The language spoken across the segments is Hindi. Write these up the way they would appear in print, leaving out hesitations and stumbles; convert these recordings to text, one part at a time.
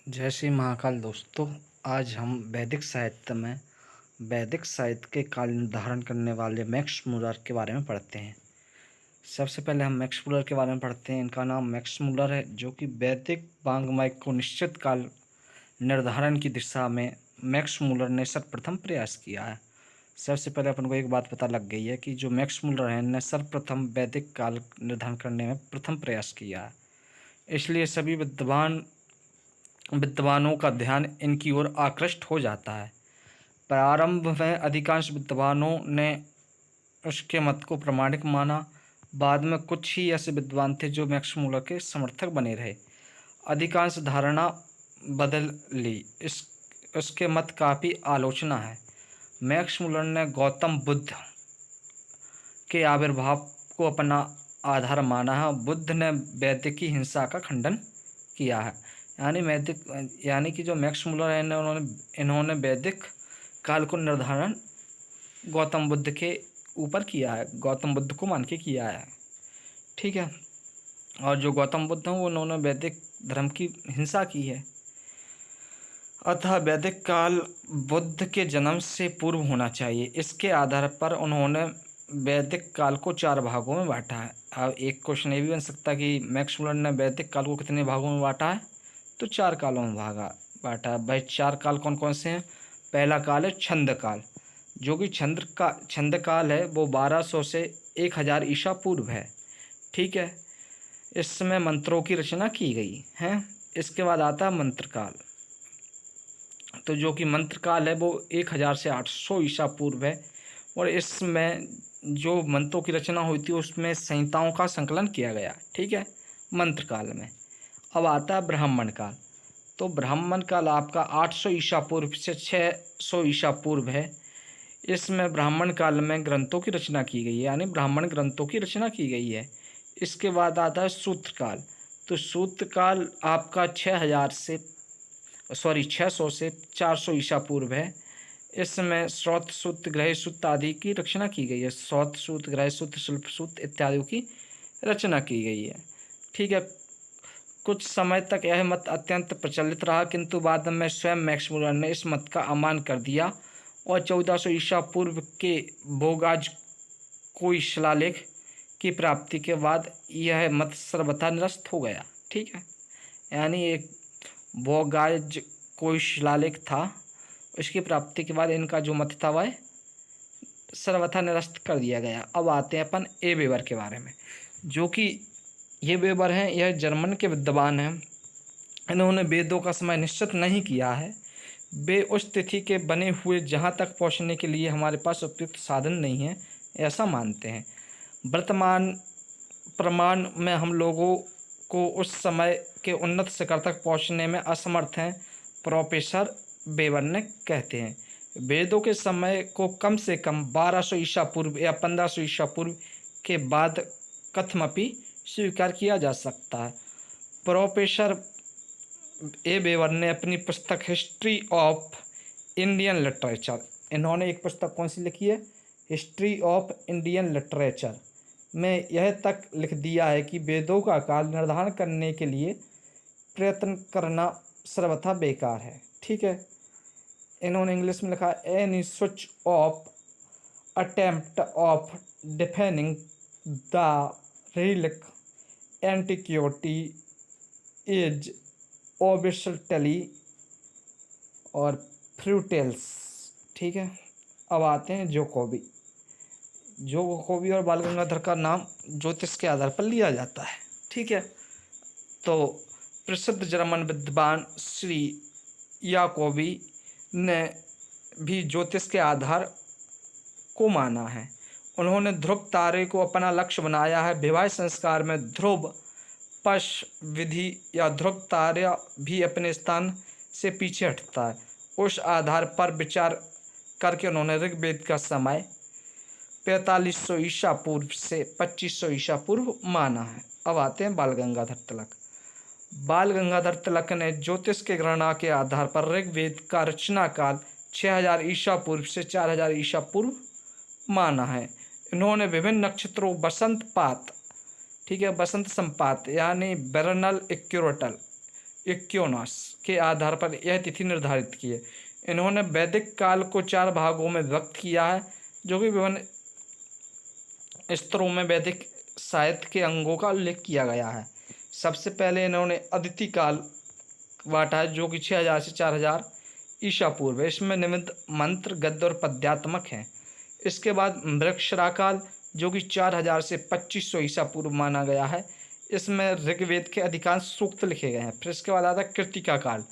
जय श्री महाकाल दोस्तों। आज हम वैदिक साहित्य के काल निर्धारण करने वाले मैक्स मुलर के बारे में पढ़ते हैं। सबसे पहले हम मैक्स मुलर के बारे में पढ़ते हैं। इनका नाम मैक्स मुलर है, जो कि वैदिक वाङ्मय को निश्चित काल निर्धारण की दिशा में मैक्स मुलर ने सर्वप्रथम प्रयास किया है। सबसे पहले अपन को एक बात पता लग गई है कि जो मैक्स मुलर हैं, ने सर्वप्रथम वैदिक काल निर्धारण करने में प्रथम प्रयास किया है। इसलिए सभी विद्वानों का ध्यान इनकी ओर आकृष्ट हो जाता है। प्रारंभ में अधिकांश विद्वानों ने उसके मत को प्रामाणिक माना। बाद में कुछ ही ऐसे विद्वान थे जो मैक्स मुलर के समर्थक बने रहे। अधिकांश धारणा बदल ली। उसके मत काफ़ी आलोचना है। मैक्स मुलर ने गौतम बुद्ध के आविर्भाव को अपना आधार माना है। बुद्ध ने वैदिकी हिंसा का खंडन किया है। यानी कि जो मैक्स मुलर है, इन्होंने वैदिक काल को निर्धारण गौतम बुद्ध के ऊपर किया है, गौतम बुद्ध को मान के किया है। ठीक है। और जो गौतम बुद्ध हैं, वो उन्होंने वैदिक धर्म की हिंसा की है। अतः वैदिक काल बुद्ध के जन्म से पूर्व होना चाहिए। इसके आधार पर उन्होंने वैदिक काल को 4 भागों में बांटा है। अब एक क्वेश्चन ये भी बन सकता है कि मैक्स मुलर ने वैदिक काल को कितने भागों में बांटा है, तो 4 कालों में बांटा है। भाई 4 काल कौन कौन से हैं? पहला काल है छंद काल, जो कि छंद काल है, वो 1200 से 1000 ईसा पूर्व है। ठीक है। इसमें मंत्रों की रचना की गई है। इसके बाद आता है मंत्र काल, तो जो कि मंत्र काल है वो 1000 से 800 ईसा पूर्व है। और इसमें जो मंत्रों की रचना हुई थी, उसमें संहिताओं का संकलन किया गया। ठीक है, मंत्र काल में। अब आता है ब्राह्मण काल। तो ब्राह्मण काल आपका 800 ईसा पूर्व से 600 ईसा पूर्व है। इसमें ब्राह्मण काल में ग्रंथों की रचना की गई है, यानी ब्राह्मण ग्रंथों की रचना की गई है। इसके बाद आता है सूत्र काल। तो सूत्र काल आपका 600 से 400 ईसा पूर्व है। इसमें श्रौत सूत्र, ग्रह सूत्र आदि की रचना की गई है। श्रौत सूत्र, ग्रह सूत्र, शिल्प सूत्र इत्यादि की रचना की गई है। ठीक है। कुछ समय तक यह मत अत्यंत प्रचलित रहा, किंतु बाद में स्वयं मैक्स मुलर ने इस मत का अमान कर दिया और 1400 ईसा पूर्व के बोगाज कोई शिलालेख की प्राप्ति के बाद यह मत सर्वथा निरस्त हो गया। ठीक है। यानी एक बोगाज कोई शिलालेख था, उसकी प्राप्ति के बाद इनका जो मत था वह सर्वथा निरस्त कर दिया गया। अब आते हैं अपन ए वेबर के बारे में, जो कि ये वेबर हैं, यह जर्मन के विद्वान हैं। इन्होंने वेदों का समय निश्चित नहीं किया है। वे उस तिथि के बने हुए जहाँ तक पहुँचने के लिए हमारे पास उपयुक्त साधन नहीं है, ऐसा मानते हैं। वर्तमान प्रमाण में हम लोगों को उस समय के उन्नत शिखर तक पहुँचने में असमर्थ हैं, प्रोफेसर वेबर ने कहते हैं। वेदों के समय को कम से कम 1200 ईसा पूर्व या 1500 ईसा पूर्व के बाद कथमपि स्वीकार किया जा सकता है। प्रोफेसर ए वेबर ने अपनी पुस्तक हिस्ट्री ऑफ इंडियन लिटरेचर, इन्होंने एक पुस्तक कौन सी लिखी है? हिस्ट्री ऑफ इंडियन लिटरेचर में यह तक लिख दिया है कि वेदों का काल निर्धारण करने के लिए प्रयत्न करना सर्वथा बेकार है। ठीक है। इन्होंने इंग्लिश में लिखा, any such of attempt of defining the relic antiquity is obviously और फ्रूटेल्स। ठीक है। अब आते हैं जोकोबी और बाल गंगाधर का नाम ज्योतिष के आधार पर लिया जाता है। ठीक है। तो प्रसिद्ध जर्मन विद्वान श्री याकोबी ने भी ज्योतिष के आधार को माना है। उन्होंने ध्रुव तारे को अपना लक्ष्य बनाया है। विवाह संस्कार में ध्रुव पश विधि या ध्रुव तारा भी अपने स्थान से पीछे हटता है। उस आधार पर विचार करके उन्होंने ऋग्वेद का समय 4500 ईसा पूर्व से 2500 ईसा पूर्व माना है। अब आते हैं बाल गंगाधर तिलक। बाल गंगाधर तिलक ने ज्योतिष के गणना के आधार पर ऋग्वेद का रचना काल 6000 ईसा पूर्व से 4000 ईसा पूर्व माना है। इन्होंने विभिन्न नक्षत्रों बसंत पात, ठीक है, बसंत संपात यानी बेरनल इक्वेटल इक्योनस के आधार पर यह तिथि निर्धारित की है। इन्होंने वैदिक काल को 4 भागों में विभक्त किया है, जो कि विभिन्न स्तरों में वैदिक साहित्य के अंगों का उल्लेख किया गया है। सबसे पहले इन्होंने अदिति काल बांटा है, जो कि 6000 से 4000 ईसा पूर्व है। इसमें निमित्त मंत्र, गद्य और पद्यात्मक हैं। इसके बाद मृगशिरा काल, जो कि 4000 से 2500 ईसा पूर्व माना गया है। इसमें ऋग्वेद के अधिकांश सूक्त लिखे गए हैं। फिर इसके बाद आता है कृतिका काल,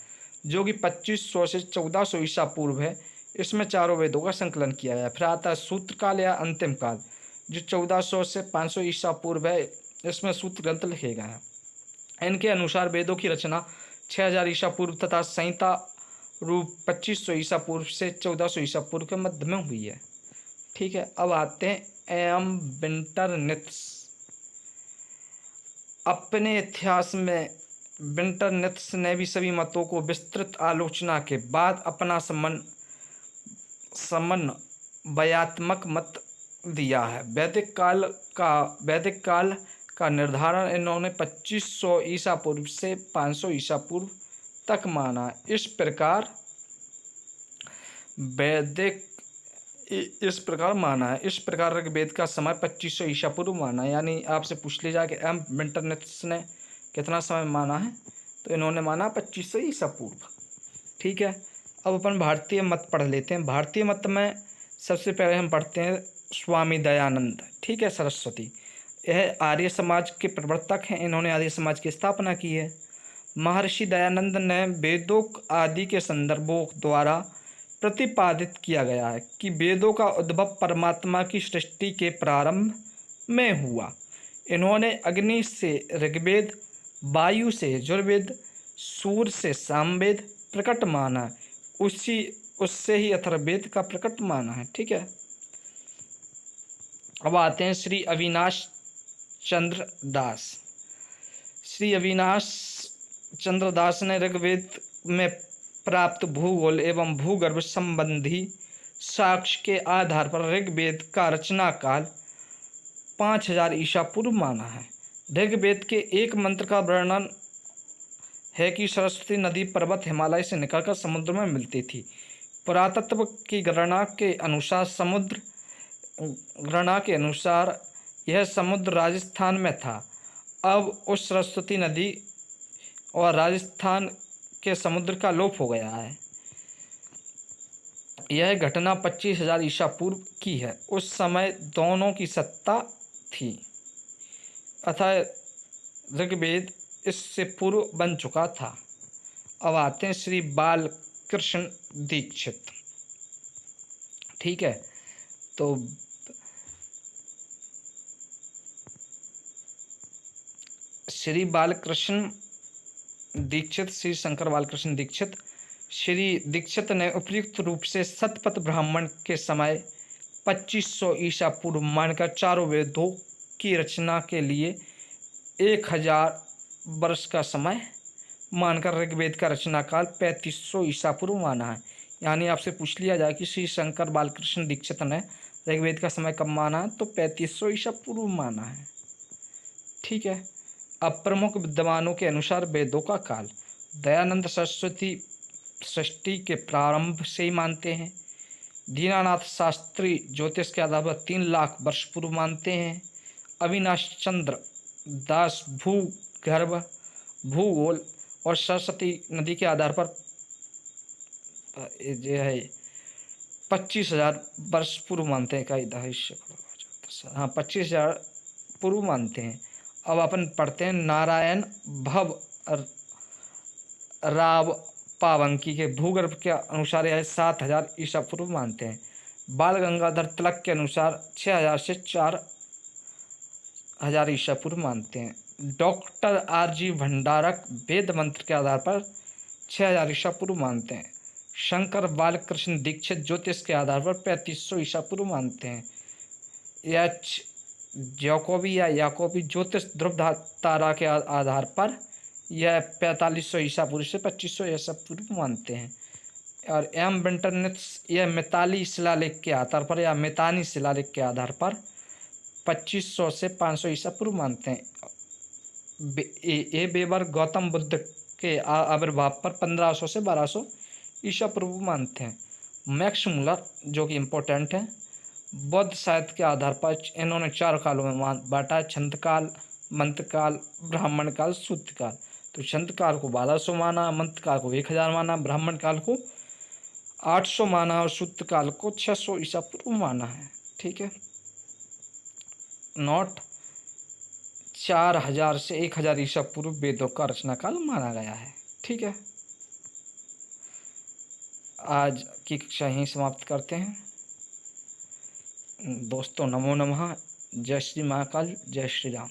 जो कि 2500 से 1400 ईसा पूर्व है। इसमें चारों वेदों का संकलन किया गया है। फिर आता है सूत्र काल या अंतिम काल, जो 1400 से 500 ईसा पूर्व है। इसमें सूत्र ग्रंथ लिखे गए हैं। इनके अनुसार वेदों की रचना 6000 ईसा पूर्व तथा संहिता रूप 2500 ईसा पूर्व से 1400 ईसा पूर्व के मध्य में हुई है। ठीक है, अब आते हैं एम विंटरनित्स। अपने इतिहास में विंटरनित्स ने भी सभी मतों को विस्तृत आलोचना के बाद अपना समन्वयात्मक मत दिया है। वैदिक काल का निर्धारण इन्होंने 2500 ईसा पूर्व से 500 ईसा पूर्व तक माना। इस प्रकार माना है। इस प्रकार ऋग्वेद का समय 2500 ईसा पूर्व माना है। यानी आपसे पूछ लिया जाए कि एम विंटरनित्स ने कितना समय माना है, तो इन्होंने माना 2500 ईसा पूर्व। ठीक है, अब अपन भारतीय मत पढ़ लेते हैं। भारतीय मत में सबसे पहले हम पढ़ते हैं स्वामी दयानंद। ठीक है, सरस्वती, यह आर्य समाज के प्रवर्तक हैं। इन्होंने आर्य समाज की स्थापना की है। महर्षि दयानंद ने वेदों आदि के संदर्भों द्वारा प्रतिपादित किया गया है कि वेदों का उद्भव परमात्मा की सृष्टि के प्रारंभ में हुआ। इन्होंने अग्नि से ऋग्वेद, वायु से यजुर्वेद, सूर्य से सामवेद प्रकट माना है। उससे ही अथर्ववेद का प्रकट माना है। ठीक है, अब आते हैं श्री अविनाश चंद्र दास। श्री अविनाश चंद्र दास ने ऋग्वेद में प्राप्त भूगोल एवं भूगर्भ संबंधी साक्ष्य के आधार पर ऋग्वेद का रचना काल 5000 ईसा पूर्व माना है। ऋग्वेद के एक मंत्र का वर्णन है कि सरस्वती नदी पर्वत हिमालय से निकलकर समुद्र में मिलती थी। पुरातत्व की गणना के अनुसार यह समुद्र राजस्थान में था। अब उस सरस्वती नदी और राजस्थान के समुद्र का लोप हो गया है। यह घटना 25,000 ईसा पूर्व की है। उस समय दोनों की सत्ता थी, अतः ऋग्वेद इससे पूर्व बन चुका था। अब आते हैं श्री बालकृष्ण दीक्षित। ठीक है, तो श्री बालकृष्ण दीक्षित, श्री शंकर बालकृष्ण दीक्षित, श्री दीक्षित ने उपयुक्त रूप से शतपथ ब्राह्मण के समय 2500 ईसा पूर्व मानकर चारों वेदों की रचना के लिए 1000 वर्ष का समय मानकर ऋग्वेद का रचना काल 3500 ईसा पूर्व माना है। यानी आपसे पूछ लिया जाए कि श्री शंकर बालकृष्ण दीक्षित ने ऋग्वेद का समय कब माना है, तो 3500 ईसा पूर्व माना है। ठीक है, अब प्रमुख विद्वानों के अनुसार वेदों का काल दयानंद सरस्वती सृष्टि के प्रारंभ से ही मानते हैं। दीनानाथ शास्त्री ज्योतिष के आधार पर 3 लाख वर्ष पूर्व मानते हैं। अविनाश चंद्र दास भूगर्भ, भूगोल और सरस्वती नदी के आधार पर जो है 25,000 वर्ष पूर्व मानते हैं। हाँ, 25,000 पूर्व मानते हैं। अब अपन पढ़ते हैं नारायण भव राव पावंकी के भूगर्भ के अनुसार यह 7,000 ईसा पूर्व मानते हैं। बाल गंगाधर तिलक के अनुसार 6,000 से 4,000 ईसा पूर्व मानते हैं। Doctor R.G. भंडारक वेद मंत्र के आधार पर 6,000 ईसा पूर्व मानते हैं। शंकर बालकृष्ण दीक्षित ज्योतिष के आधार पर 3500 ईसा पूर्व मानते हैं। याकोबी ज्योतिष ध्रुव तारा के आधार पर यह 4500 ईसा पूर्व से 2500 ईसा पूर्व मानते हैं। और एम विंटरनित्स यह मिताली शिलालेख के आधार पर या मितानी शिलालेख के आधार पर 2500 से 500 ईसा पूर्व मानते हैं। ए बेबर गौतम बुद्ध के आविर्भाव पर 1500 से 1200 ईसा पूर्व मानते हैं। मैक्स मुलर जो कि इम्पोर्टेंट है, बौद्ध साहित्य के आधार पर इन्होंने 4 कालों में बांटा, छंद काल, मंत्र काल, ब्राह्मण काल, सूत्र काल। तो छंद काल को 1200 माना, मंत्र काल को 1000 माना, ब्राह्मण काल को 800 माना और सूत्र काल को 600 ईसा पूर्व माना है। ठीक है, नोट 4000 से 1000 ईसा पूर्व वेदों का रचना काल माना गया है। ठीक है, आज की कक्षा यहीं समाप्त करते हैं दोस्तों। नमो नमः। जय श्री महाकाल, जय श्री राम।